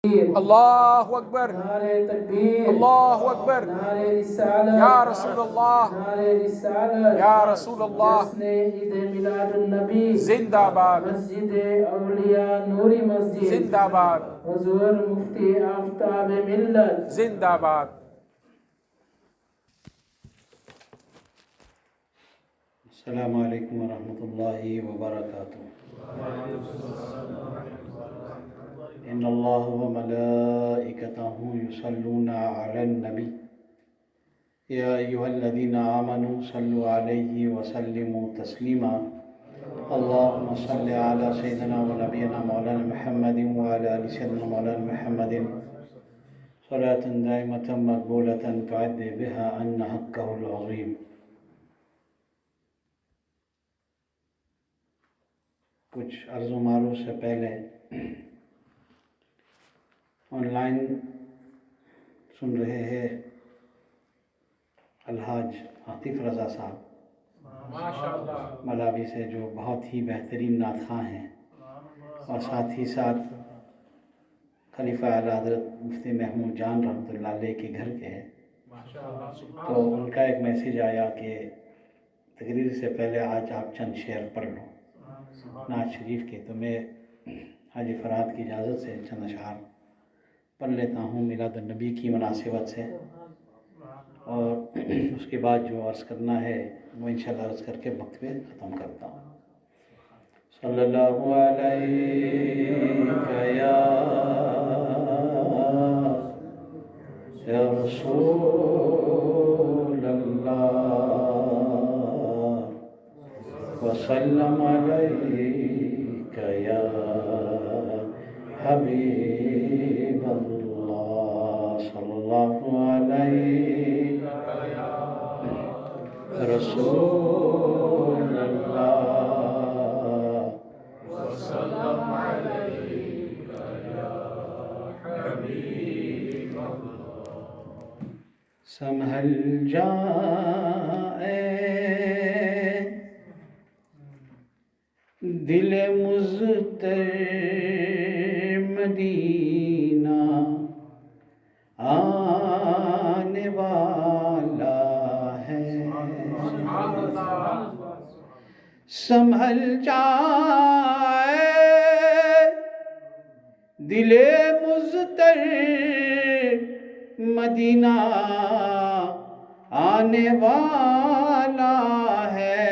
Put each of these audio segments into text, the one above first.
اللہ اکبر نعرہ تکبیر اللہ اکبر نعرہ رسالت یا رسول اللہ نعرہ رسالت یا رسول اللہ جشن عید میلاد النبی زندہ باد مسجد اولیاء نوری مسجد زندہ باد حضور مفتی آفتاب ملت زندہ باد. السلام علیکم ورحمۃ اللہ وبرکاتہ. ان اللہ وملائکتہ یصلون علی النبی یا ایھا الذین آمنوا صلوا علیہ وسلموا تسلیما. اللہم صل علی سیدنا و نبینا مولانا محمد وعلی آل سیدنا مولانا محمد صلاۃ دائمۃ مقبولۃ تعدی بها عنا حقہ العظیم. کچھ عرض و معروف سے پہلے آن لائن سن رہے ہیں الحاج عاطف رضا صاحب ملاوی سے، جو بہت ہی بہترین نعت خواں ہیں، اور ساتھ ہی ساتھ خلیفہ اعلیٰ حضرت مفتی محمود جان رحمۃ اللہ علیہ کے گھر کے ہیں. تو ان کا ایک میسیج آیا کہ تقریر سے پہلے آج آپ چند شعر پڑھ لو نعت شریف کے. تو میں حاجی فرہاد کی اجازت سے چند اشعار پڑھ لیتا ہوں میلاد النبی کی مناسبت سے، اور اس کے بعد جو عرض کرنا ہے وہ انشاءاللہ عرض کر کے وقت پہ ختم کرتا ہوں. صلی اللہ علیہ یا رسول اللہ وسلم علیک یا حبیب اللہ. صلی اللہ علیہ رسول اللہ وسلم علیک یا حبیب اللہ. سنبھل جائے دل مضطر مدینہ آنے والا ہے. سنبھل جائے دل مضطر مدینہ آنے والا ہے.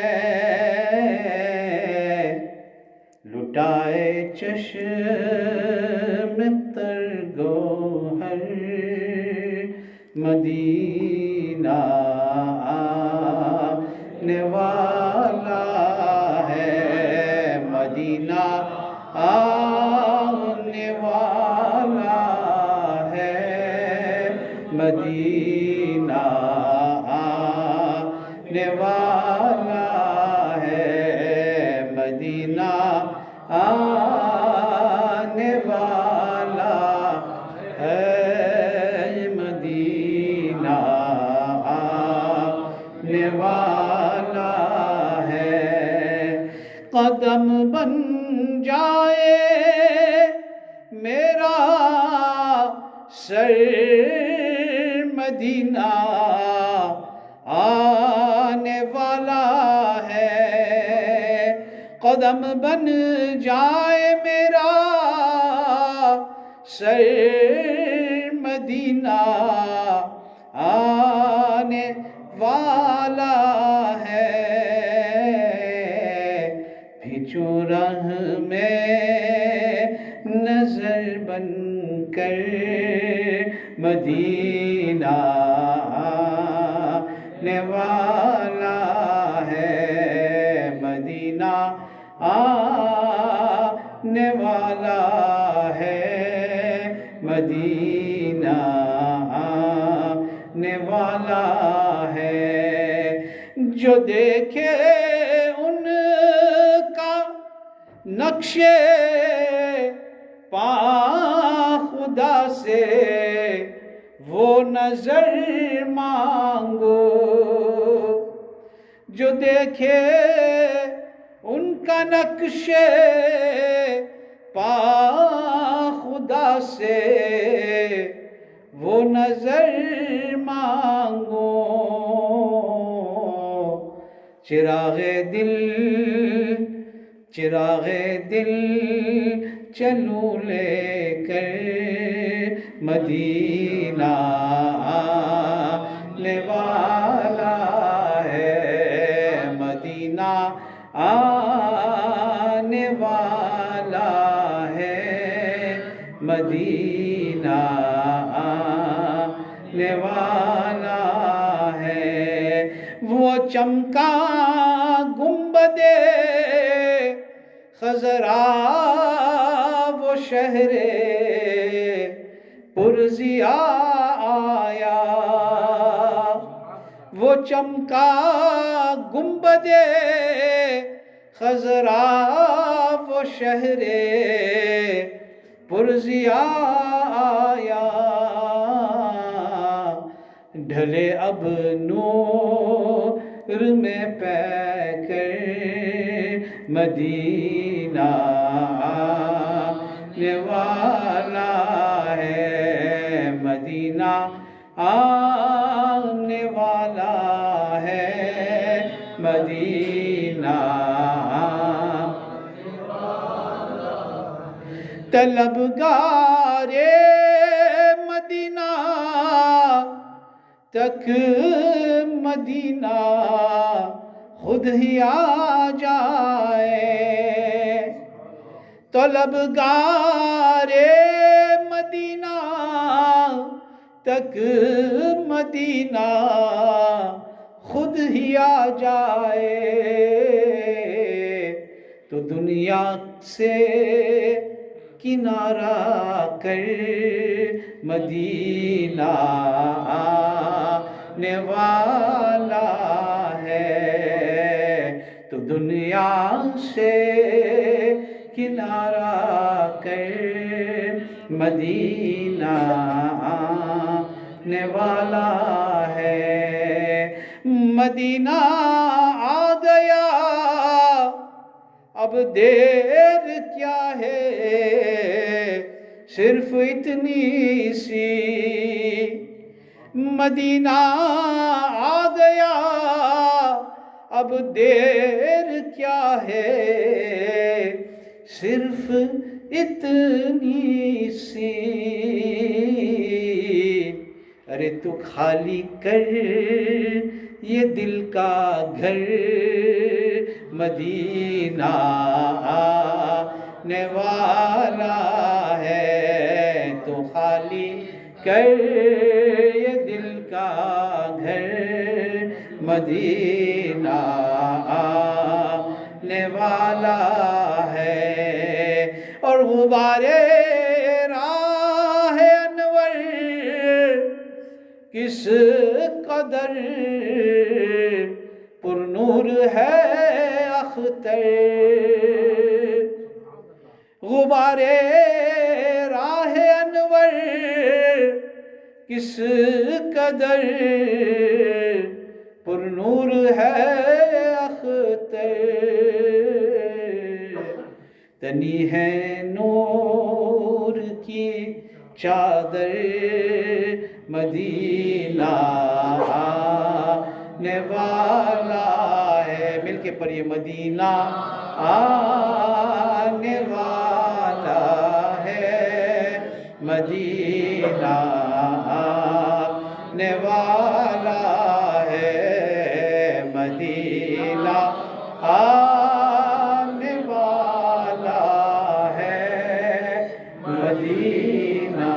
لٹائے چشم تر گوہر مدینہ آنے والا ہے. مدینہ آنے والا ہے. مدینہ آنے والا ہے. مدینہ آنے والا ہے. مدینہ آنے والا ہے. قدم بن جائے میرا سر مدینہ آنے والا ہے. قدم بن جائے میرا سر مدینہ آنے والا ہے. بھیجو راہ میں نظر بن کر مدینہ آنے والا ہے. مدینہ آنے والا ہے. مدینہ آنے والا ہے. جو دیکھے ان کا نقش پا خدا سے وہ نظر مانگو. جو دیکھے ان کا نقش پا خدا خدا سے وہ نظر مانگو، چراغ دل چلوں لے کر مدینہ آنے والا ہے، مدینہ آنے والا ہے، مدینہ آنے والا ہے۔ وہ چمکا گنبد خضرا، وہ شہر پرضیا آیا، وہ چمکا گنبد خضرا، وہ شہر پرضیا آیا، ڈھلے اب نور میں پے کر مدینہ آنے والا ہے، مدینہ آنے والا ہے، مدینہ طلبگار مدینہ تک مدینہ خود ہی آ جائے، طلبگار مدینہ تک مدینہ خود ہی آ جائے، تو دنیا سے کنارہ کر مدینہ آنے والا ہے، تو دنیا سے کنارہ کر مدینہ آنے والا ہے، مدینہ آ گیا اب دیر کیا ہے، صرف اتنی سی، مدینہ آ گیا اب دیر کیا ہے، صرف اتنی سی، ارے تو خالی کر یہ دل کا گھر، مدینہ آنے والا ہے، تو خالی کر یہ دل کا گھر، مدینہ آنے والا ہے، اور غبار راہ انور کس قدر پر نور ہے اختر، غبار راہ انور کس قدر پر نور ہے اختر، تنی ہے نور کی چادر، مدینہ آنے والا ہے، مل کے پڑھیے، مدینہ آنے والا ہے، مدینہ آنے والا ہے، مدینہ آنے والا ہے، مدینہ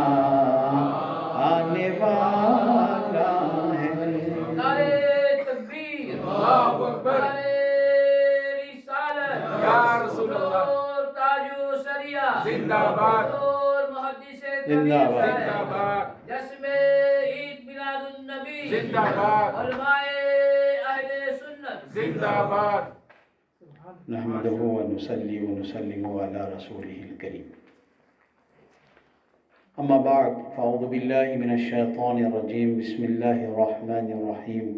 آنے والا ہے۔ نعرے تکبیر، اللہ اکبر، نعرے رسالت، یا رسول اللہ، اور تاجوشریہ زندہ باد، اور محدث زندہ باد، زندہ باد، جشن عید میلاد النبی زندہ باد، علماء اہل سنت زندہ باد۔ نحمدہ ونصلی ونسلم علی رسولہ الکریم، اما بعد فاعوذ باللہ من الشیطان الرجیم، بسم اللہ الرحمن الرحیم،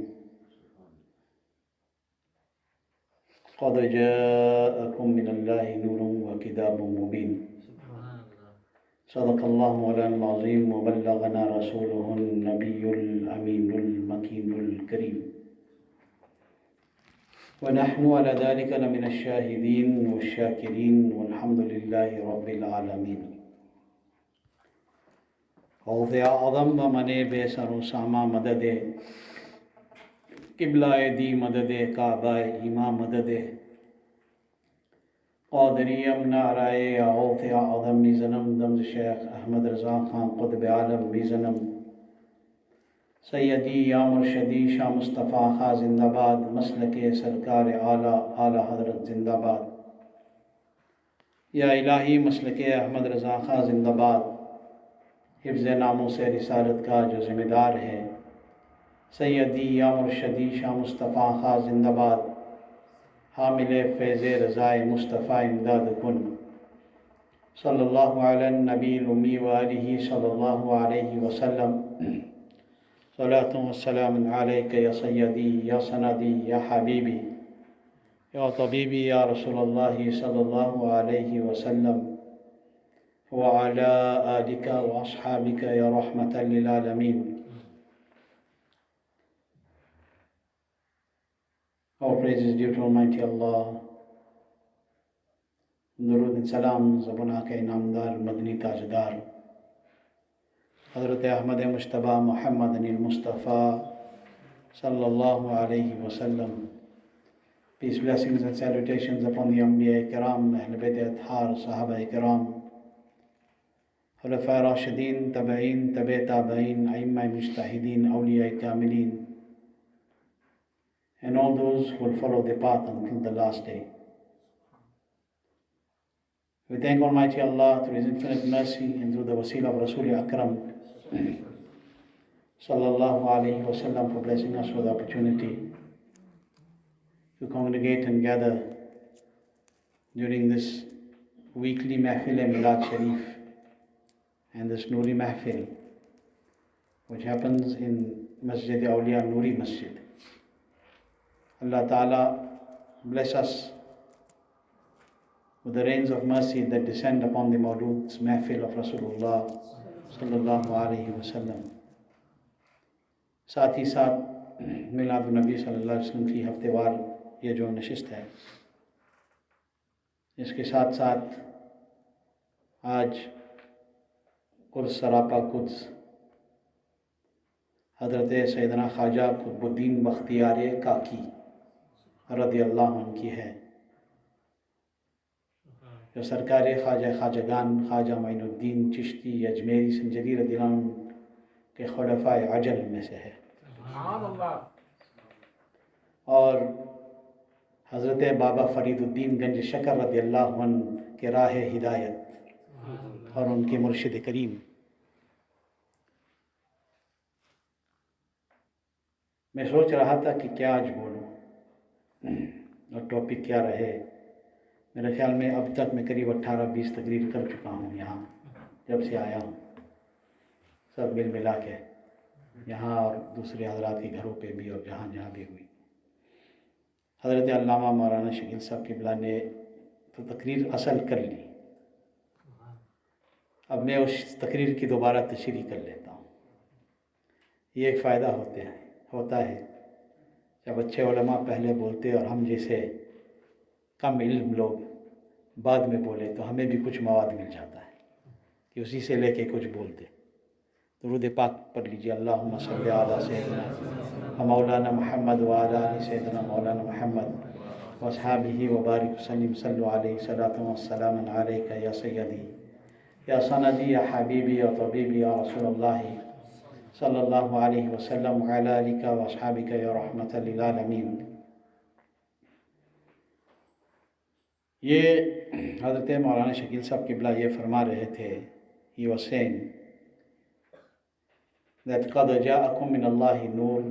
قد جاءکم من اللہ نور وکتاب مبین، صدق الله مولانا العظيم وبلغنا رسوله النبي الأمين المكين الكريم ونحن على ذلك لمن الشاهدين والشاكرين والحمد لله رب العالمين. غوث اعظم بمنے بے سر و سامہ مدد قبلہ دی مدد کعبہ ایما مدد قادری امنا رائے غوث اعظم میزنم دمز شیخ احمد رضا خان قطب عالم میزنم سیدی یا مرشدی شاہ مصطفیٰ خان زندہ باد. مسلک سرکار اعلیٰ حضرت زندہ باد. یا الہی مسلک احمد رضا خان زندہ باد. حفظ ناموں سے رسالت کا جو ذمہ دار ہے سیدی یا مرشدی شاہ مصطفیٰ خان زندہ باد. حامل فیض رضائے مصطفیٰ امداد کن. صلی اللہ علی النبی الامی وآلہ صلی اللہ علیہ وسلم. صلاۃ والسلام علیک یا سیدی یا سندی یا حبیبی یا طبیبی یا رسول اللہ صلی اللہ علیہ وسلم وعلی آلک واصحابک یا رحمۃ للعالمین. All praise is due to Almighty Allah. درود سلام زبنا کے نامدار مدنی تاجدار حضرت احمد مجتبیٰ محمد المصطفیٰ صلی اللہ علیہ وسلم. Peace, blessings and salutations upon the Anbiya Kiram, Ahl Bayt Athhar, Sahaba Kiram, Khulafa Rashidin, Tabi'in, Tabi' Tabi'in, Aimma Mujtahidin, Awliya Kamilin, and all those who will follow the path until the last day. We thank Almighty Allah through His infinite mercy and through the wasila of Rasul Akram sallallahu alayhi wa sallam for blessing us with the opportunity to congregate and gather during this weekly Mahfil Milad Sharif and this Noori Mahfil which happens in Masjid Awliya Noori Masjid. Allah Ta'ala bless us with the rains of mercy that descend upon the Mawlud's Mahfil of Rasulullah sallallahu alayhi wa sallam. ساتھ ہی ساتھ میلاد النبی صلی اللہ علیہ وسلم کی ہفتے وار یہ جو نشست ہے اس کے ساتھ ساتھ آج قدس سراپا قدس حضرت سیدنا خواجہ قطبالدین بختیار کاکی رضی اللہ عنہ کی ہے جو سرکار خواجگان خواجہ معین الدین چشتی اجمیری سنجری رضی اللہ عنہ کے خلفاء عجل میں سے ہے. اور حضرت بابا فرید الدین گنج شکر رضی اللہ عنہ کے راہ ہدایت اور ان کے مرشد کریم. میں سوچ رہا تھا کہ کیا آج بولوں اور ٹاپک کیا رہے. میرے خیال میں اب تک میں قریب 18-20 تقریر کر چکا ہوں یہاں جب سے آیا ہوں, سب مل ملا کے یہاں اور دوسرے حضرات کے گھروں پہ بھی اور جہاں جہاں بھی ہوئی. حضرت علامہ مولانا شکیل صاحب قبلہ نے تو تقریر اصل کر لی. اب میں اس تقریر کی دوبارہ تشریح کر لیتا ہوں. یہ ایک فائدہ ہوتا ہے جب اچھے علماء پہلے بولتے اور ہم جیسے کم علم لوگ بعد میں بولے تو ہمیں بھی کچھ مواد مل جاتا ہے کہ اسی سے لے کے کچھ بولتے. درود پاک پڑھ لیجیے. اللہم صلی علی سیدنا مولانا محمد وعلی آل سیدنا مولانا محمد واصحابہ وبارک وسلم. صلو علیہ صلاۃ والسلام علیک یا سیدی یا سندی یا حبیبی یا طبیبی یا رسول اللہ صلی اللہ علیہ وسلم وعلی آلک واصحابک یا رحمۃ للعالمین. یہ حضرت مولانا شکیل صاحب قبلہ یہ فرما رہے تھے. He was saying that قَدْ جَاءَكُم مِّنَ اللَّهِ نُور,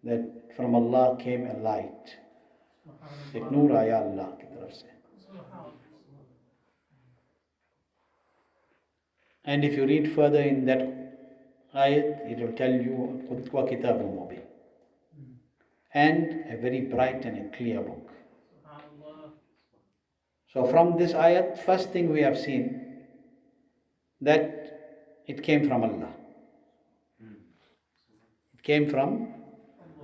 that from Allah came a light. ایک نور آیا اللہ کی طرف سے. And if you read further in that ayat, it will tell you وَكِتَابٌ مُبِينٌ, and a very bright and a clear book. So from this ayat, first thing we have seen that it came from Allah. It came from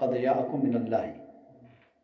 قَدْ جَاءَكُم مِّنَ اللَّهِ,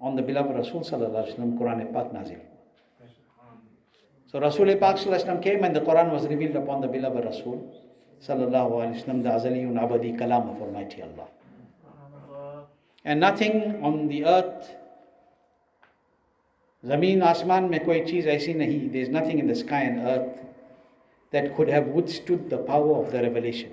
on the beloved Rasul sallallahu alaihi wasallam, Quran Pak nazil. So Rasul Pak sallallahu alaihi wasallam came and the Quran was revealed upon the beloved Rasul sallallahu alaihi wasallam, the azaliyun abadi kalam of Almighty Allah. And nothing on the earth, zameen asman mein koi cheez aisi nahi, there is nothing in the sky and earth that could have withstood the power of the revelation.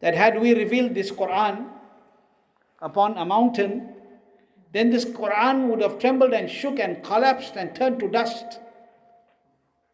That had we revealed this Quran upon a mountain, then this Quran would have trembled and shook and collapsed and turned to dust.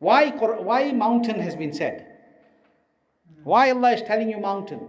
Why mountain has been said? Why Allah is telling you mountain?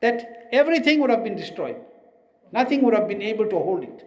that everything would have been destroyed, nothing would have been able to hold it.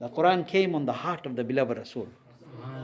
The Quran came on the heart of the beloved Rasul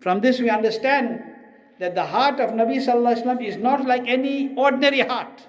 From this we understand that the heart of Nabi sallallahu alaihi wasallam is not like any ordinary heart.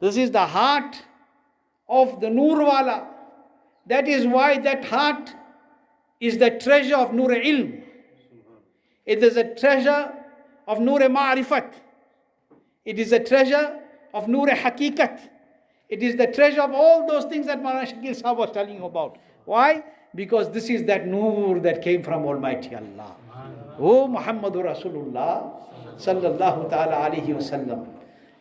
This is the heart of the Noor wala. That is why that heart is the treasure of Noor ilm. It is a treasure of Noor ma'rifat. It is a treasure of Noor haqiqat. It is the treasure of all those things that Maulana Shakil Sahab was telling you about. Why? Because this is that Noor that came from Almighty Allah. Oh Muhammadur Rasulullah sallallahu ta'ala alayhi wa sallam.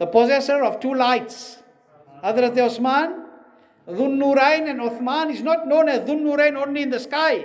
the possessor of two lights. Hazrat Usman Dhun Nurain, and Uthman is not known as Dhun Nurain only in the sky.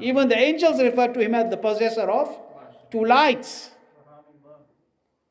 Even the angels refer to him as the possessor of two lights,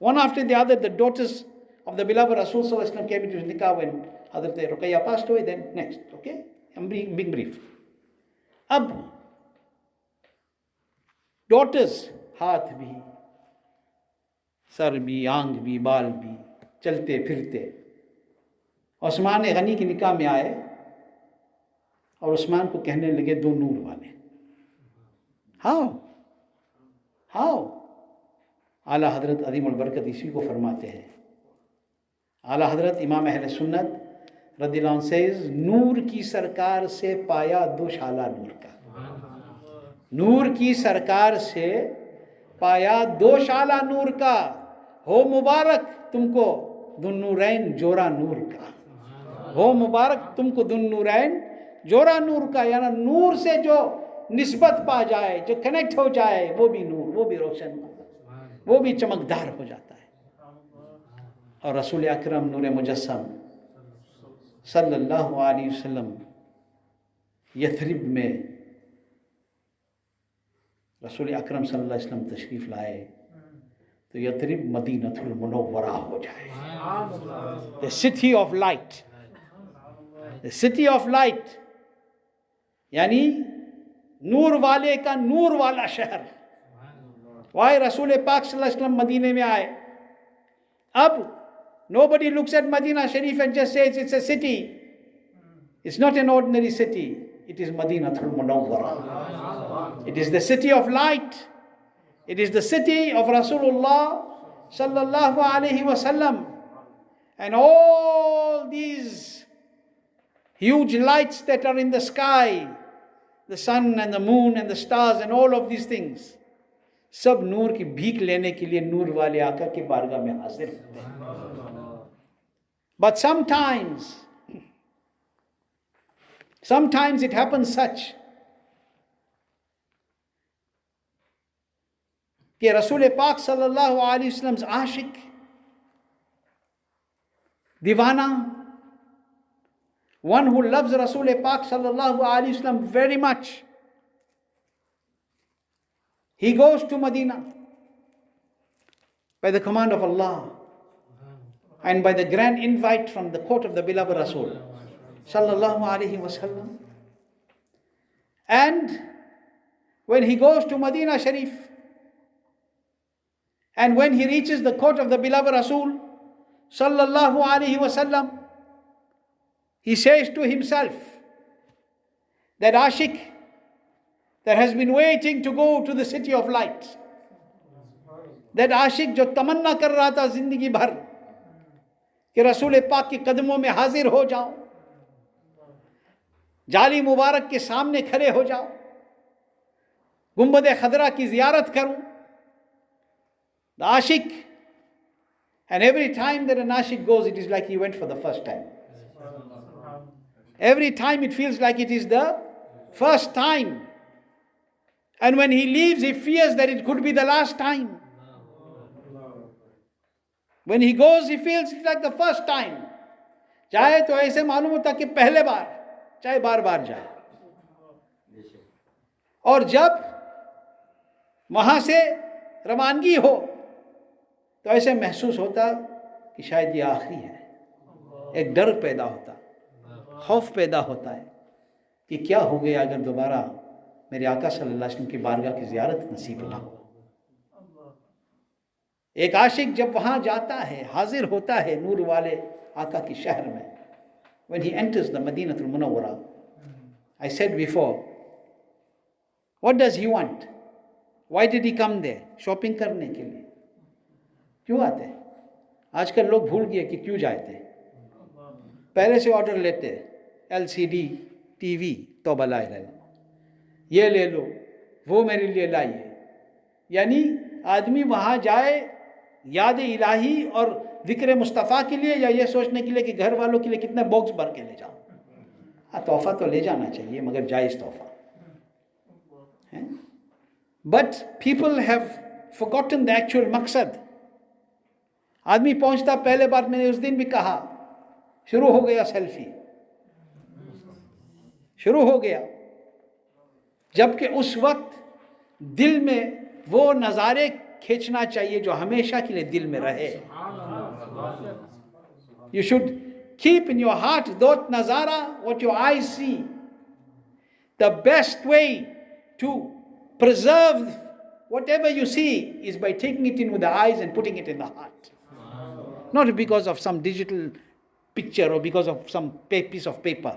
one after the other the daughters of the beloved Rasul sallallahu alaihi wasallam came into his nikah when Hazrat Ruqayya passed away. Then next, okay, I'm being brief. اب daughters ہاتھ بھی سر بھی آنکھ بھی بال بھی چلتے پھرتے عثمان غنی کی نکاح میں آئے اور عثمان کو کہنے لگے دو نور والے. ہاؤ اعلیٰ حضرت عظیم البرکت اسی کو فرماتے ہیں. اعلیٰ حضرت امام اہل سنت رضی اللہ عنہ سیز نور کی سرکار سے پایا دو شالہ نور کا. نور کی سرکار سے پایا دو شالہ نور کا. ہو مبارک تم کو دن نورین جورا نور کا. ہو مبارک تم کو دن نورین جورا نور کا. یعنی نور سے جو نسبت پا جائے, جو کنیکٹ ہو جائے, وہ بھی نور, وہ بھی روشن, وہ بھی چمکدار ہو جاتا ہے. اور رسول اکرم نور مجسم صلی اللہ علیہ وسلم یثرب میں رسول اکرم صلی اللہ علیہ وسلم تشریف لائے تو یثرب مدینۃ المنورہ ہو جائے. The city of light, the city of light, یعنی نور والے کا نور والا شہر. وہی رسول پاک صلی اللہ علیہ وسلم مدینے میں آئے. اب nobody looks at Medina Sharif and just says it's a city. It's not an ordinary city. It is Madinatul Munawwarah. It is the city of light. It is the city of Rasulullah sallallahu alaihi wasallam. And all these huge lights that are in the sky, the sun and the moon and the stars and all of these things, سب نور کی بھیک لینے کے لیے نور والے آقا کی بارگاہ میں حاضر ہوتے ہیں. But sometimes it happens such کہ رسول پاک صلی اللہ علیہ وسلم عاشق, دیوانہ, one who loves رسول پاک صلی اللہ علیہ وسلم very much, he goes to Medina by the command of Allah and by the grand invite from the court of the beloved Rasul sallallahu alaihi wasallam. And when he goes to Medina Sharif and when he reaches the court of the beloved Rasul sallallahu alaihi wasallam, he says to himself, that Ashik that has been waiting to go to the city of light, that Ashik جو تمنا کر رہا تھا زندگی بھر کہ رسول پاک کے قدموں میں حاضر ہو جاؤں, جالی مبارک کے سامنے کھڑے ہو جاؤں, گنبد خضرا کی زیارت کروں. The Ashik, and every time that an Ashik goes, it is like he went for the first time. Every time it feels like it is the first time. And when he leaves, he fears that it could be the last time. When he goes, he feels it's like the first time. چاہے تو ایسے معلوم ہوتا کہ پہلے بار, چاہے بار بار جائے. اور جب وہاں سے روانگی ہو تو ایسے محسوس ہوتا کہ شاید یہ آخری ہے. ایک ڈر پیدا ہوتا, خوف پیدا ہوتا ہے کہ کیا ہو گیا اگر دوبارہ میرے آقا صلی اللہ علیہ وسلم کی بارگاہ کی زیارت نصیب نہ ہو. ایک عاشق جب وہاں جاتا ہے, حاضر ہوتا ہے نور والے آقا کی شہر میں, when he enters the Madinatul Munawwarah, I said before, what does he want? Why did he come there? Shopping کرنے کے لیے کیوں آتے ہیں؟ آج کل لوگ بھول گئے کہ کیوں جاتے ہیں. پہلے سے آرڈر لیتے, LCD ٹی وی توبہ لا الہ الا اللہ, یہ لے لو, وہ میرے لیے لائیے. یعنی آدمی وہاں جائے یاد الہی اور ذکر مصطفیٰ کے لیے, یا یہ سوچنے کے لیے کہ گھر والوں کے لیے کتنے باکس بھر کے لے جاؤں. ہاں, تحفہ تو لے جانا چاہیے مگر جائز تحفہ. But people have forgotten the actual مقصد. آدمی پہنچتا, پہلے بار میں نے اس دن بھی کہا, شروع ہو گیا سیلفی, شروع ہو گیا. جبکہ اس وقت دل میں وہ نظارے کھینچنا چاہیے جو ہمیشہ کے لیے دل میں رہے. You should keep in your heart that nazara, what your eyes see. The best way to preserve whatever you see is by taking it in with the eyes and putting it in the heart. Not because of some digital picture or because of some piece of paper.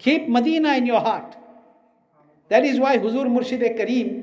Keep Medina in your heart. That is why Huzur Murshid Kareem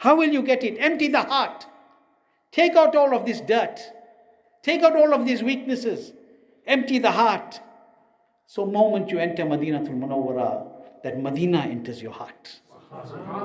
How will you get it? Empty the heart. Take out all of this dirt. Take out all of these weaknesses. Empty the heart. So moment you enter Madinatul Munawwara, that Medina enters your heart.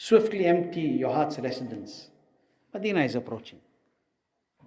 Swiftly empty your heart's residence. Medina is approaching.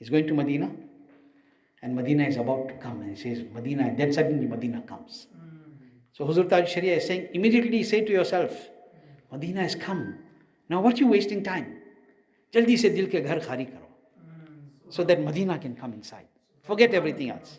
is going to Medina, and Medina is about to come, and he says Medina, and then suddenly Medina comes. So Huzur Tajushariah is saying, immediately say to yourself, Medina has come. Now what are you wasting time? Jaldi se dil ke ghar khali karo, so that Medina can come inside. Forget everything else.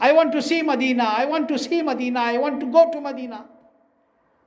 I want to see Medina, I want to see Medina, I want to go to Medina,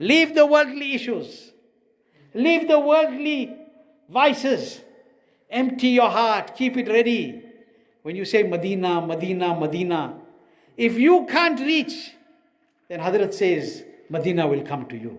Leave the worldly issues, leave the worldly vices, empty your heart, keep it ready. When you say Medina, Medina, Medina, if you can't reach, then Hazrat says Medina will come to you.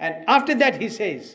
And after that he says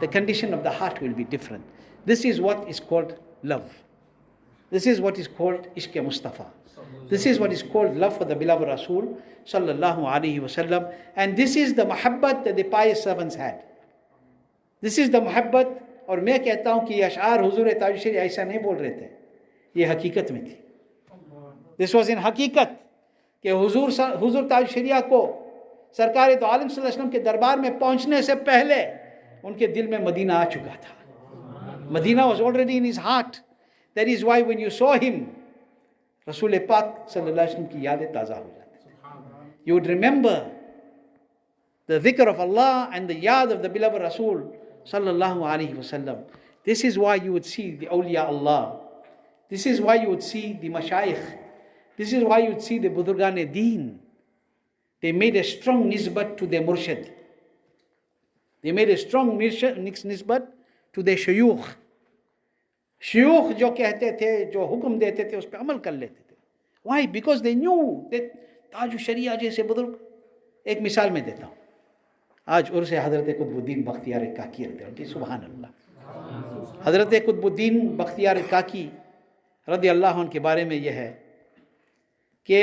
The condition of the heart will be different. This is what is called love. This is what is called Ishq Mustafa. This is what is called love for the beloved Rasul sallallahu alaihi wasallam. And this is the muhabbat that the pious servants had. This is the muhabbat. اور میں کہتا ہوں کہ یہ اشعار حضور تاجوشری ایسا نہیں بول رہے تھے, یہ حقیقت میں تھی. This was in حقیقت کہ حضور تاجوشریہ کو سرکار دو عالم صلی اللہ علیہ وسلم کے دربار میں پہنچنے سے پہلے ان کے دل میں مدینہ آ چکا تھا. مدینہ was already in his heart. That is why when you saw him, رسول پاک صلی اللہ علیہ وسلم کی یادیں تازہ ہو جاتی. You would remember the dhikr of Allah and the yad of the beloved Rasul sallallahu alaihi wasallam. This is why you would see the awliya Allah. This is why you would see the mashayikh. This is why you would see the budurgan deen. They made a strong nisbat to their murshid. They made a strong nisbat to their shuyukh. Shuyukh jo kehte the, jo hukum dete the, us pe amal kar lete the. Why? Because they knew that Tajushariah jaise budurg. ایک مثال میں دیتا ہوں. آج عرس حضرت قطبالدین بختیار کاکی رضی اللہ عنہ. سبحان اللہ. حضرت قطبالدین بختیار کاکی رضی اللہ عنہ کے بارے میں یہ ہے کہ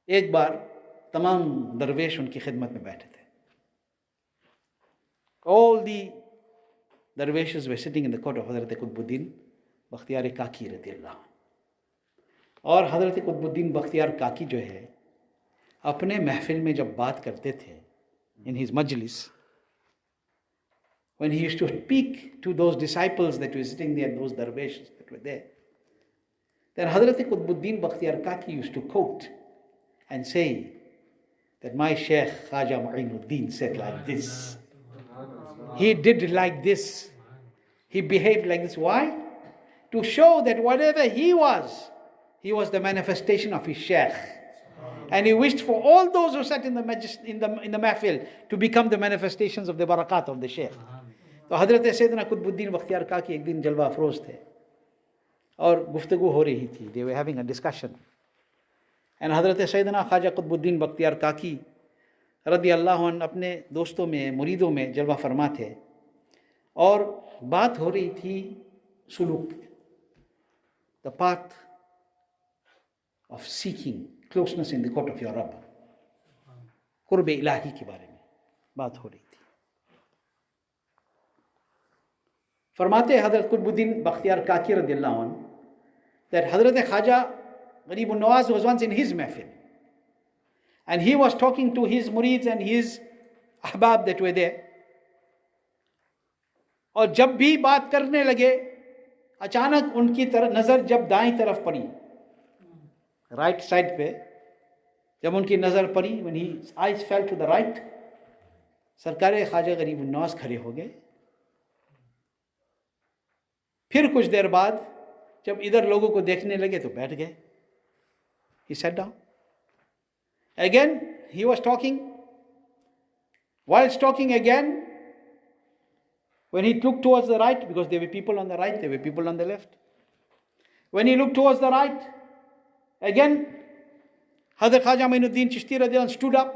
ایک بار تمام درویش ان کی خدمت میں بیٹھے تھے. All the dervishes were sitting in the court of حضرت قطبالدین بختیار کاکی رضی اللہ عنہ. اور حضرت قطبالدین بختیار کاکی جو ہے اپنے محفل میں جب بات کرتے تھے, in his majlis, when he used to speak to those disciples that were sitting there, those dervishes that were there, then Hazrat Qutbuddeen Bakhtiyar Kaaki used to quote and say that my Shaykh Khaja Mu'inuddin said like this. He did like this. He behaved like this. Why? To show that whatever he was the manifestation of his Shaykh. And he wished for all those who sat in the mahfil to become the manifestations of the barakat of the Shaykh. تو حضرت سیدنا قطبالدین بختیار کاکی ایک دن جلوہ افروز تھے اور گفتگو ہو رہی تھی. They were having a discussion. And حضرت سیدنا خواجہ قطبالدین بختیار کاکی رضی اللہ عنہ اپنے دوستوں میں, مریدوں میں جلوہ فرما تھے اور بات ہو رہی تھی سلوک, the path of seeking closeness in the court of your Rabb, قرب الہی کے بارے میں بات ہو رہی تھی. فرماتے حضرت قطبالدین بختیار کاکی رضی اللہ عنہ that حضرت خواجہ غریب النواز was once in his mahfil and he was talking to his murids and his ahbab that were there. اور جب بھی بات کرنے لگے اچانک ان کی نظر جب دائیں طرف پڑی, رائٹ سائڈ پہ جب ان کی نظر پڑی, when his eyes fell to the right, سرکار خواجہ غریب النواز کھڑے ہو گئے. پھر کچھ دیر بعد جب ادھر لوگوں کو دیکھنے لگے تو بیٹھ گئے. He sat down. Again he was talking. Whilst talking again, when he looked towards the right, because there were people on the right, there were people on the left. When he looked towards the right, again حضرت خواجہ معین چشتی رضی اللہ عنہ stood up.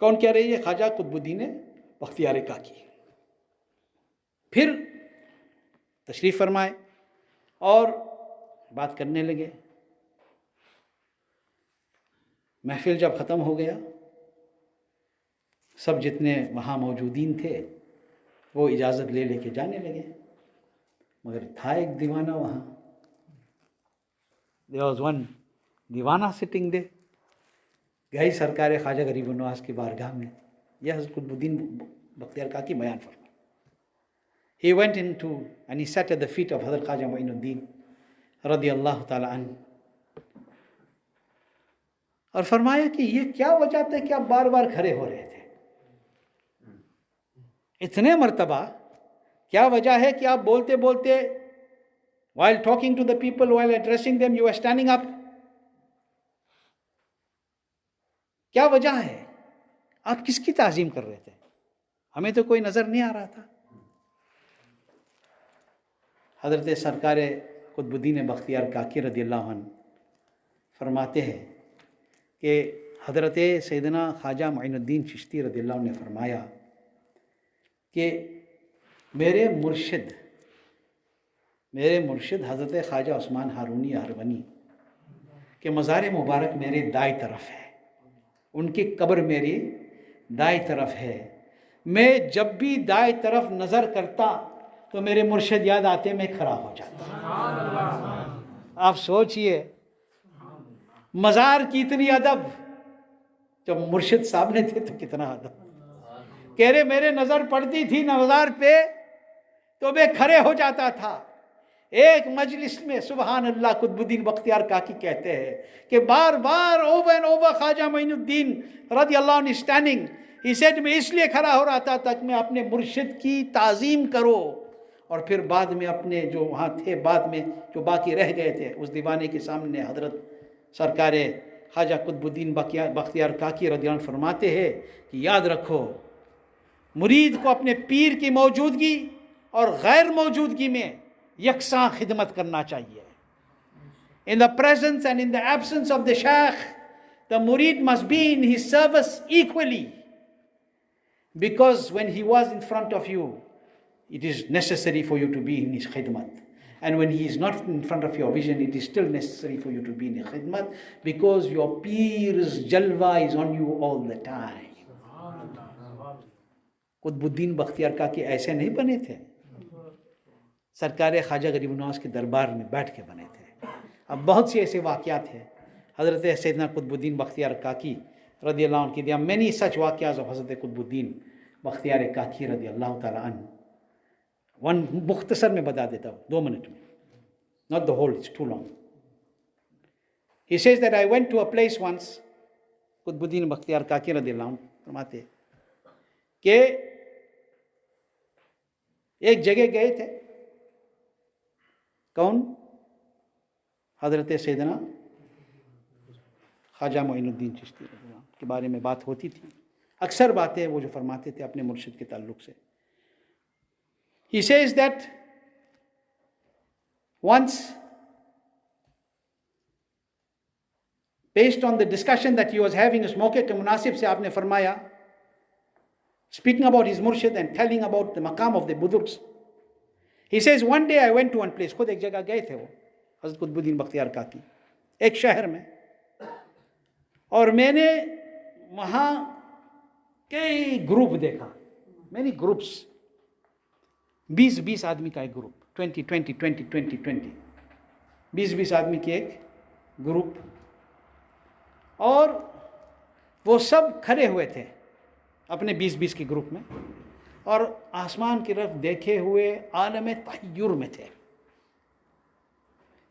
کون کہہ رہی ہے؟ خواجہ قطبالدین بختیار کاکی. پھر تشریف فرمائے اور بات کرنے لگے. محفل جب ختم ہو گیا, سب جتنے وہاں موجودین تھے وہ اجازت لے لے کے جانے لگے, مگر تھا ایک دیوانہ وہاں. There was one دیوانہ sitting there. گئی سرکار خواجہ غریب النواز کی بارگاہ میں. یہ حضرت قطبالدین بختیار کاکی بیان فرما. He went into and he sat at the feet of Hazrat Khaja Mu'inuddin رضی اللہ تعالی عنہ اور فرمایا کہ یہ کیا وجہ تھا کہ آپ بار بار کھڑے ہو رہے تھے اتنے مرتبہ؟ کیا وجہ ہے کہ آپ بولتے بولتے while talking to the people, while addressing them, you were standing up? کیا وجہ ہے؟ آپ کس کی تعظیم کر رہے تھے؟ ہمیں تو کوئی نظر نہیں آ رہا تھا. حضرت سرکار قطبالدین بختیار کاکی رضی اللہ عنہ فرماتے ہیں کہ حضرت سیدنا خواجہ معین الدین چشتی رضی اللہ عنہ نے فرمایا کہ میرے مرشد حضرت خواجہ عثمان ہارونی ہرونی کہ مزار مبارک میرے دائیں طرف ہے، ان کی قبر میری دائیں طرف ہے. میں جب بھی دائیں طرف نظر کرتا تو میرے مرشد یاد آتے، میں کھڑا ہو جاتا. آپ سوچئے مزار کی اتنی ادب، جب مرشد سامنے تھے تو کتنا ادب. کہہ رہے میرے نظر پڑتی تھی مزار پہ تو میں کھڑے ہو جاتا تھا. ایک مجلس میں سبحان اللہ قطب الدین بختیار کاکی کہتے ہیں کہ بار بار اوور اینڈ اوور خواجہ معین الدین رضی اللہ عنہ اسٹینڈنگ، ہی سیڈ میں اس لیے کھڑا ہو رہا تھا کہ میں اپنے مرشد کی تعظیم کروں. اور پھر بعد میں اپنے جو وہاں تھے، بعد میں جو باقی رہ گئے تھے، اس دیوانے کے سامنے حضرت سرکار خواجہ قطب الدین بختیار کاکی رضی اللہ عنہ فرماتے ہیں کہ یاد رکھو، مرید کو اپنے پیر کی موجودگی اور غیر موجودگی میں یکساں خدمت کرنا چاہیے. In the presence and in the absence of the Shaykh, the murid must be in his service equally. Because when he was in front of you, it is necessary for you to be in his khidmat. And when he is not in front of your vision, it is still necessary for you to be in his khidmat, because your peer's jalwa is on you all the time. Qutub الدین بختیار کاکی ایسے نہیں بنے تھے، سرکار خواجہ غریب نواز کے دربار میں بیٹھ کے بنے تھے. اب بہت سی ایسے واقعات ہیں حضرت سیدنا قطب الدین بختیار کاکی رضی اللہ عنہ کی. there are many such واقعات of حضرت قطب الدین بختیار کاکی رضی اللہ تعالیٰ عنہ. مختصر میں بتا دیتا ہوں 2 منٹ میں, not the whole, it's too long. He says that I went to a place once, Qutub الدین بختیار کاکی رضی اللہ عنہ فرماتے کہ ایک جگہ گئے تھے. کون؟ حضرت سیدنا خواجہ معین الدین چشتی رضی اللہ عنہ کے بارے میں بات ہوتی تھی. اکثر باتیں وہ جو فرماتے تھے اپنے مرشد کے تعلق سے. He says that once, based on the discussion that he was having, اس موقع کے مناسب سے آپ نے فرمایا, speaking about his murshid and telling about the maqam of the budurgs. He says, one day I went to one place. خود ایک جگہ گئے تھے وہ حضرت قطب الدین بختیار کاکی ایک شہر میں, اور میں نے وہاں کئی گروپ دیکھا, many groups, 20 آدمی کا ایک گروپ, 20 آدمی کے ایک گروپ, اور وہ سب کھڑے ہوئے تھے اپنے 20 کے گروپ میں, اور آسمان کی طرف دیکھے ہوئے عالم تحیر میں تھے.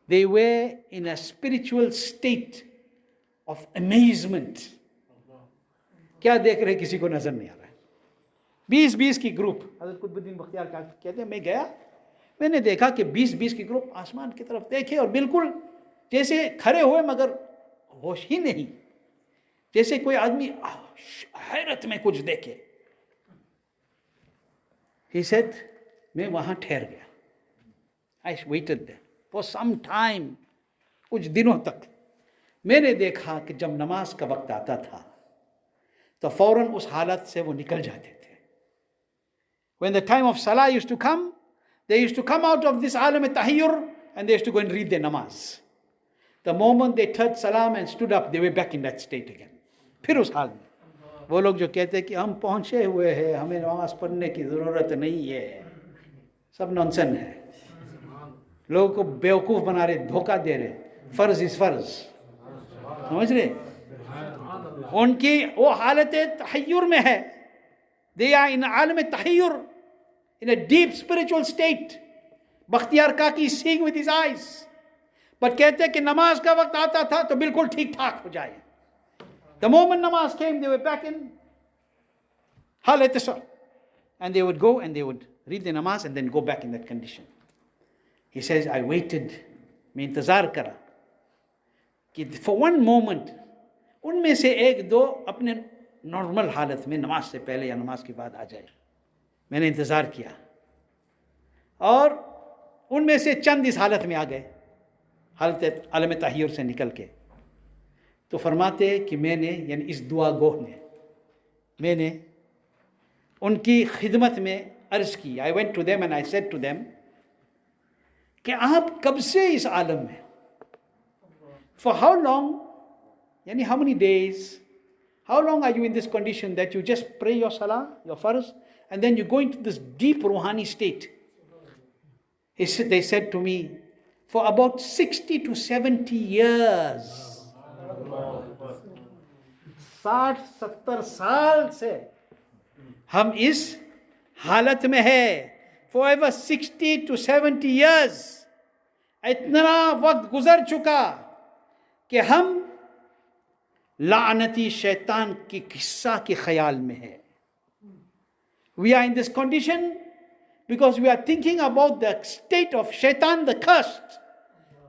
They were in a spiritual state of amazement. کیا دیکھ رہے کسی کو نظر نہیں آ رہا ہے. 20 کی گروپ. حضرت قطب الدین بختیار کاکی کہتے ہیں میں گیا, میں نے دیکھا کہ 20 کی گروپ آسمان کی طرف دیکھے اور بالکل جیسے کھڑے ہوئے مگر ہوش ہی نہیں, جیسے کوئی آدمی حیرت میں کچھ دیکھے. He said, میں وہاں ٹھہر گیا. I waited there for some time, کچھ دنوں تک. میں نے دیکھا کہ جب نماز کا وقت آتا تھا تو فوراً اس حالت سے وہ نکل جاتے تھے. When the time of Salah used to come, they used to come out of this alam tahiyyur and they used to go and read their namaz. The moment they turned salam and stood up, they were back in that state again. پھر اس حال میں وہ لوگ جو کہتے ہیں کہ ہم پہنچے ہوئے ہیں, ہمیں نماز پڑھنے کی ضرورت نہیں ہے, سب نونسن ہے. لوگوں کو بیوقوف بنا رہے, دھوکہ دے رہے. فرض از فرض, سمجھ رہے. ان کی وہ حالت تحیر میں ہے. They are in Alam تحیر, in a deep spiritual state. Bakhtiyar Kaki is seeing with his eyes. But کہتے ہیں کہ نماز کا وقت آتا تھا تو بالکل ٹھیک ٹھاک ہو جائے. The moment namaz came, they were back in halat tasawwuf, and they would go and they would read the namaz and then go back in that condition. He says, I waited, میں انتظار کرا کہ for one moment ان میں سے ایک دو اپنے normal حالت میں نماز سے پہلے یا نماز کے بعد آ جائے. میں نے انتظار کیا اور ان میں سے چند اس حالت میں آ گئے, حالت عالم تحیر سے نکل کے. تو فرماتے کہ میں نے, یعنی اس دعا گوہ نے, میں نے ان کی خدمت میں عرض کی. I went to them and I said to them کہ آپ کب سے اس عالم میں, for how long, یعنی how many days, how long are you in this condition that you just pray your salah, your farz, and then you go into this deep ruhani state? They said to me, for about 60 to 70 years. 60-70 سال سے ہم اس حالت میں ہے. For over 60 to 70 years. اتنا وقت گزر چکا کہ ہم لعنتی شیطان کی قصہ کے خیال میں ہے. We are in this condition because we are thinking about the state of shaitan the cursed.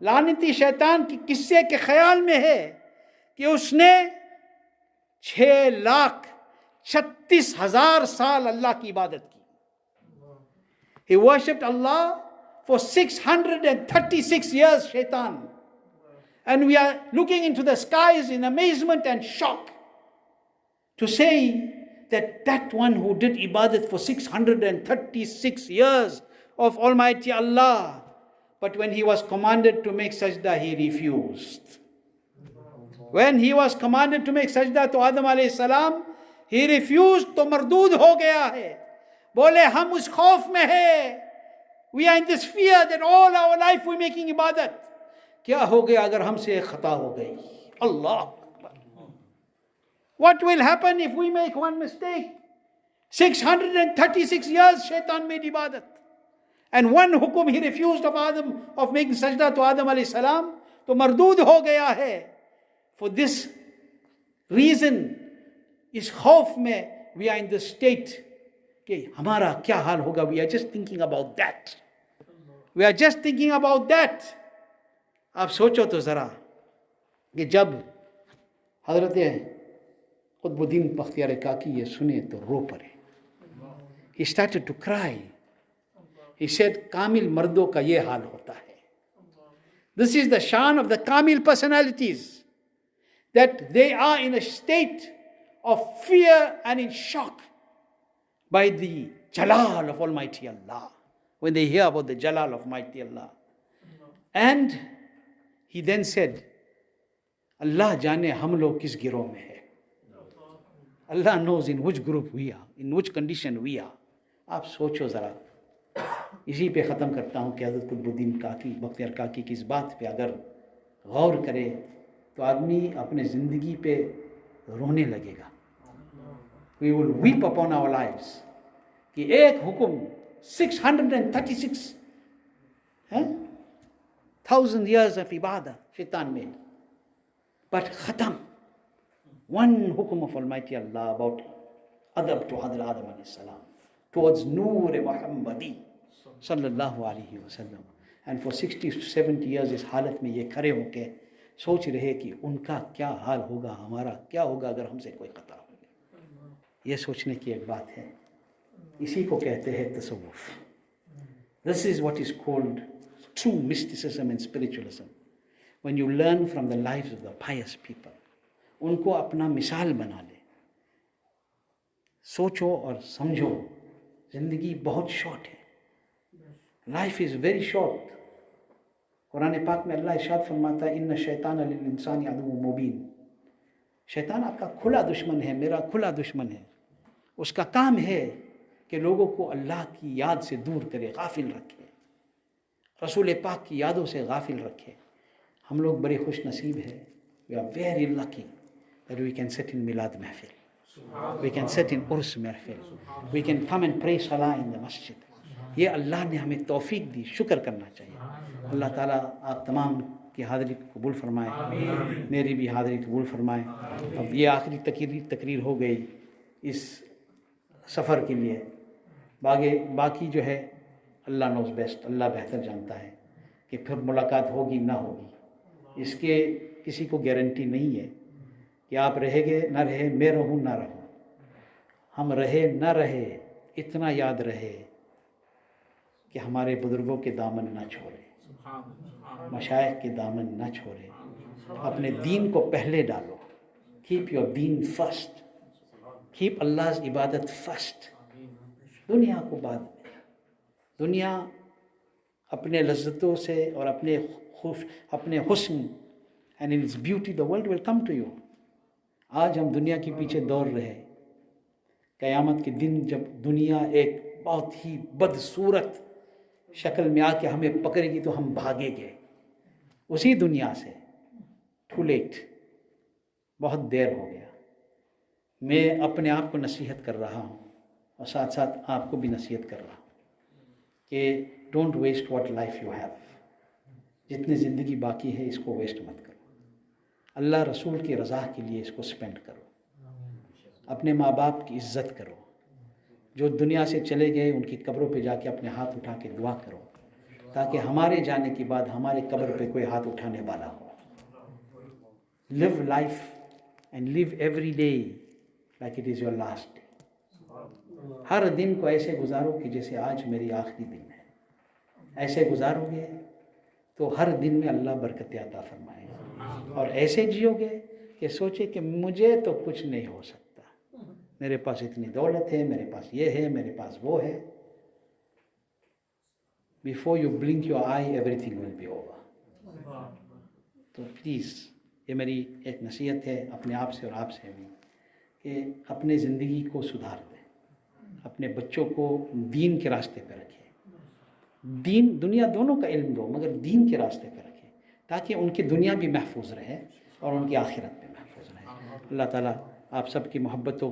لعنتی شیطان کی قصے کے خیال میں ہے کہ اس نے 6,36,000 سال اللہ کی عبادت کی. He worshipped Allah for 636 years, shaitan. And we are looking into the skies in amazement and shock to say that that one who did ibadat for 636 years of Almighty Allah, but when he was commanded to make sajda, he refused. When he was commanded to make sajda to Adam alayhi salam, he refused, to mardood ho gaya hai. Bole hum us khauf mein hai. We are in this fear that all our life we're making ibadat. Kya ho gaya agar humse ek khata ho gayi? Allah Akbar. What will happen if we make one mistake? 636 years shaitan made ibadat. And one hukum he refused of making sajda to Adam alayhi salam, to mardood ho gaya hai. For this reason, is khauf mein we are in the state کہ ہمارا کیا حال ہوگا. We are just thinking about that. We are just thinking about that. آپ سوچو تو ذرا کہ جب حضرت قطب الدین بختیار کاکی یہ سنے تو رو پڑے. He started to cry. He said, کامل مردوں کا یہ حال ہوتا ہے. This is the shan of the kamil personalities, that they are in a state of fear and in shock by the Jalal of Almighty Allah, when they hear about the Jalal of Almighty Allah. And he then said, Allah jane hum log kis giroh mein hai. Allah knows in which group we are, in which condition we are. آپ سوچو ذرا. اسی پہ ختم کرتا ہوں کہ حضرت قطب الدین کاکی بختیار کاکی کی اس بات پہ اگر غور کرے تو آدمی اپنے زندگی پہ رونے لگے گا. We will weep upon our lives. کہ ایک حکم 636,000 years of ibadah shaitan made. But khatam. One hukum of Almighty Allah about adab to Hadrat Adam alayhi salam, towards Noor Muhammadi sallallahu alayhi wa sallam. And for 60 to 70 years اس حالت میں یہ کھڑے ہو کے سوچ رہے کہ ان کا کیا حال ہوگا, ہمارا کیا ہوگا اگر ہم سے کوئی خطا ہو. یہ سوچنے کی ایک بات ہے. اسی کو کہتے ہیں تصوف. This is what is called true mysticism and spiritualism. When you learn from the lives of the pious people. ان کو اپنا مثال بنا لے. سوچو اور سمجھو, زندگی بہت شارٹ ہے. Life is very short. قرآن پاک میں اللہ ارشاد فرماتا ہے ان الشیطان للانسان عدو مبین. شیطان آپ کا کھلا دشمن ہے, میرا کھلا دشمن ہے. اس کا کام ہے کہ لوگوں کو اللہ کی یاد سے دور کرے, غافل رکھے, رسول پاک کی یادوں سے غافل رکھے. ہم لوگ بڑے خوش نصیب ہیں. We are very lucky that we can sit in Milad Mahfil. We can sit in Urs Mahfil. We can come and pray Salah in the masjid. یہ اللہ نے ہمیں توفیق دی, شکر کرنا چاہیے. اللہ تعالیٰ آپ تمام کی حاضری کو قبول فرمائے, میری بھی حاضری قبول فرمائے. اب یہ آخری تقریر ہو گئی اس سفر کے لیے. باقی جو ہے اللہ نوز بیسٹ, اللہ بہتر جانتا ہے کہ پھر ملاقات ہوگی نہ ہوگی. اس کے کسی کو گارنٹی نہیں ہے کہ آپ رہے گے نہ رہے, میں رہوں نہ رہوں. ہم رہے نہ رہے, اتنا یاد رہے کہ ہمارے بزرگوں کے دامن نہ چھوڑے, مشائخ کے دامن نہ چھوڑے. اپنے دین کو پہلے ڈالو. Keep your deen first. Keep Allah's ibadat first. دنیا کو بعد میں. دنیا اپنے لذتوں سے اور اپنے حسن and in its beauty the world will come to you. آج ہم دنیا کے پیچھے دوڑ رہے. قیامت کے دن جب دنیا ایک بہت ہی بدصورت شکل میں آ کے ہمیں پکڑے گی تو ہم بھاگیں گے اسی دنیا سے. ٹو لیٹ، بہت دیر ہو گیا. میں اپنے آپ کو نصیحت کر رہا ہوں اور ساتھ ساتھ آپ کو بھی نصیحت کر رہا ہوں کہ don't waste what life you have. جتنی زندگی باقی ہے اس کو ویسٹ مت کرو. اللہ رسول کی رضا کے لیے اس کو سپینڈ کرو. اپنے ماں باپ کی عزت کرو. جو دنیا سے چلے گئے ان کی قبروں پہ جا کے اپنے ہاتھ اٹھا کے دعا کرو تاکہ ہمارے جانے کے بعد ہمارے قبر پہ کوئی ہاتھ اٹھانے والا ہو. Live life and live every day like it is your last day. ہر دن کو ایسے گزارو کہ جیسے آج میری آخری دن ہے. ایسے گزارو گے تو ہر دن میں اللہ برکت عطا فرمائے گا. اور ایسے جیو گے کہ سوچے کہ مجھے تو کچھ نہیں ہو سکتا. میرے پاس اتنی دولت ہے، میرے پاس یہ ہے، میرے پاس وہ ہے. Before you blink your eye, everything will be over. تو پلیز یہ میری ایک نصیحت ہے اپنے آپ سے اور آپ سے بھی کہ اپنے زندگی کو سدھار دیں. اپنے بچوں کو دین کے راستے پہ رکھیں. دین دنیا دونوں کا علم دو مگر دین کے راستے پہ رکھیں تاکہ ان کی دنیا بھی محفوظ رہے اور ان کی آخرت بھی محفوظ رہے. اللہ تعالیٰ آپ سب کی محبتوں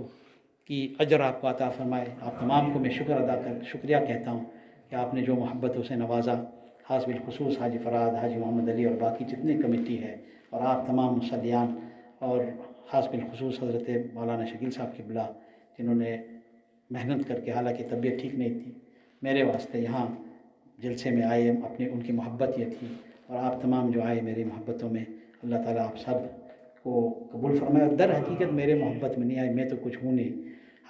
کی اجر آپ کو عطا فرمائے. آپ تمام کو میں شکریہ کہتا ہوں کہ آپ نے جو محبتوں سے نوازا، خاص بالخصوص حاجی فراد، حاجی محمد علی اور باقی جتنے کمیٹی ہے، اور آپ تمام مصلیان، اور خاص بالخصوص حضرت مولانا شکیل صاحب قبلہ جنہوں نے محنت کر کے، حالانکہ طبیعت ٹھیک نہیں تھی، میرے واسطے یہاں جلسے میں آئے. ان کی محبت یہ تھی. اور آپ تمام جو آئے میری محبتوں میں، اللہ تعالیٰ آپ سب کو قبول فرمائے. اور در حقیقت میرے محبت میں نہیں آئے، میں تو کچھ ہوں نہیں.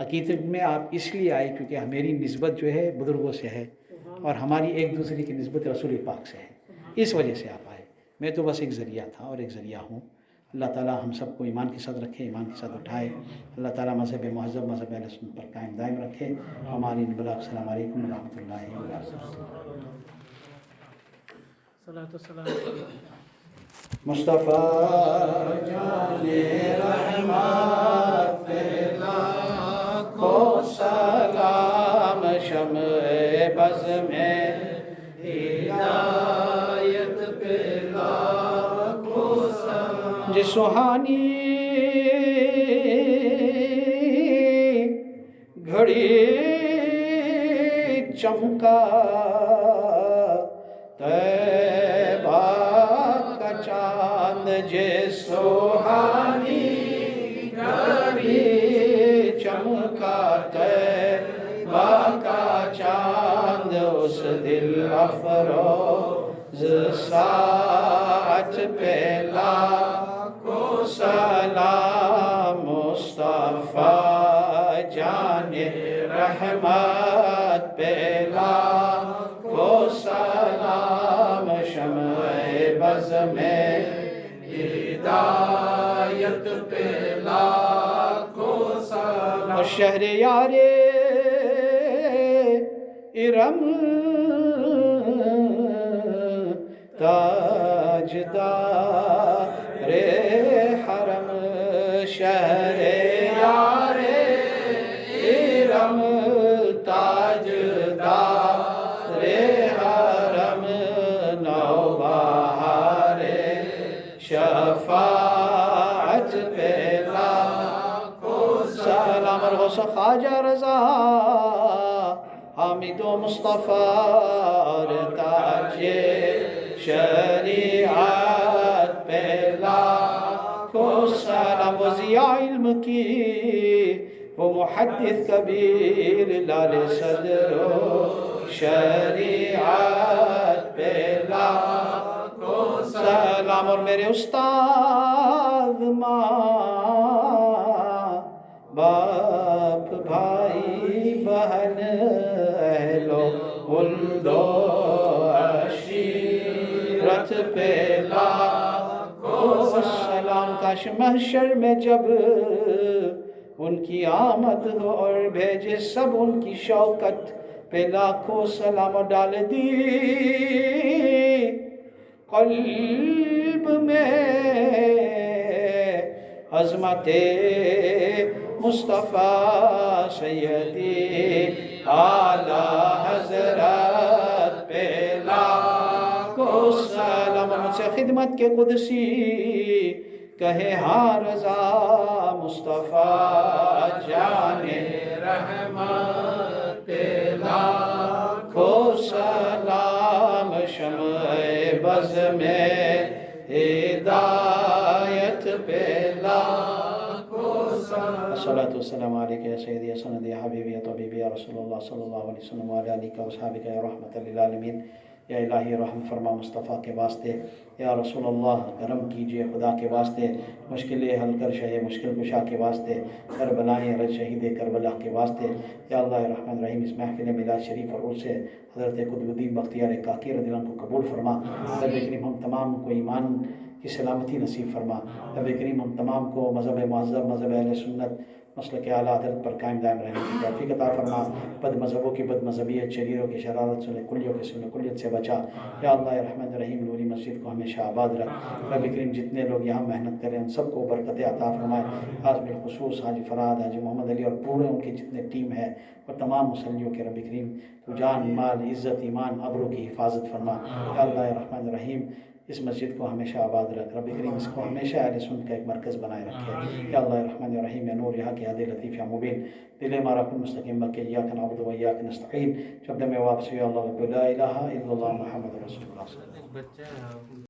حقیقت میں آپ اس لیے آئے کیونکہ میری نسبت جو ہے بزرگوں سے ہے اور ہماری ایک دوسرے کی نسبت رسول پاک سے ہے. اس وجہ سے آپ آئے. میں تو بس ایک ذریعہ تھا اور ایک ذریعہ ہوں. اللہ تعالیٰ ہم سب کو ایمان کے ساتھ رکھے، ایمان کے ساتھ اٹھائے. اللہ تعالیٰ مذہب مہذب، مذہب اہل سنت پر قائم دائم رکھے. ہماری بلا. السلام علیکم ورحمۃ اللہ وبرکاتہ. مصطفیٰ جان رحمت لاکھوں سلام، شمع بز میں ہدایت پہ لاکھوں سلام. جس سہانی گھڑی چمکا طیبہ کا چاند، جس سہانی گھڑی چمکا طیبہ کا چاند، اس دل افروز ساعت پہ لاکھوں سلام. مصطفیٰ جان رحمت پہ لاکھوں سلام، شمع بز میں ہدایت پہ لاکھوں سلام. شہر یار ارم تاجدار حرم، شہر یار ارم تاجدار حرم، نوبہار شفاعت پہ لاکھوں سلام. اور غوث خواجہ رضا حامد و مصطفیٰ اور تاج شریعت پہ لاکھوں سلام. وہ ضیاء علم کی وہ محدث کبیر، لال صدر و شریعت پہ لاکھوں سلام. اور میرے استاد، ماں باپ، بھائی بہن، اہل و ولد و عشیرت پہ لاکھوں سلام. کاش محشر میں جب ان کی آمد ہو اور بھیجے سب ان کی شوکت پہ لاکھوں سلام ڈال دی قلب میں عظمت مصطفیٰ سیدی اعلی حضرت پہ لاکھوں سلام مجھ سے خدمت کے قدسی کہے ہاں رضا مصطفیٰ جانے رحمت لاکھوں سلام شمع بز میں ہدایت پہ لاکھوں سلام الصلاة والسلام علیکہ یا سیدی یا سندی یا حبیبی یا طبیبی یا رسول اللہ صلی اللہ علیہ وسلم وعلی آلہ و اصحابہ یا رحمت للعالمین یا الہی رحم فرما مصطفیٰ کے واسطے یا رسول اللہ کرم کیجئے خدا کے واسطے مشکلیں حل کر شہ مشکل کشا کے واسطے کربلائیں رج شہید کربلا کے واسطے یا اللہ رحمن رحیم اس محفل میلاد شریف اور عرس سے حضرت قطبالدین بختیار کاکی رضی اللہ عنہ کو قبول فرما رب کریم ہم تمام کو ایمان کی سلامتی نصیب فرما رب کریم ہم تمام کو مذہب معظم مذہب اہل سنت مسلک اعلیٰ حضرت پر قائم دائم رہنے کی توفیق عطا فرما بد مذہبوں کی بد مذہبیت شریروں کی شرارت سن کلیوں کی سن کلیت سے بچا یا اللہ رحمن رحیم نوری مسجد کو ہمیشہ آباد رکھ رب کریم جتنے لوگ یہاں محنت کریں ان سب کو برکت عطا فرمائے آج بالخصوص حاجی فراد حاجی محمد علی اور پورے ان کی جتنے ٹیم ہے اور تمام مسلیوں کے رب کریم تو جان مال عزت ایمان ابرو کی حفاظت فرما یا اللہ رحمن رحیم اس مسجد کو ہمیشہ آباد رکھ رب کریم اس کو ہمیشہ اہل سنت کا ایک مرکز بنائے رکھے یا اللہ الرحمن الرحیم یا نور یہاں کی ہدی لطیف یا مبین دل ہمارا کن مستقیم بکے ایاک نعبد و ایاک نستعین جب میں واپسی یا اللہ لا الہ الا اللہ محمد رسول اللہ صلی اللہ علیہ وسلم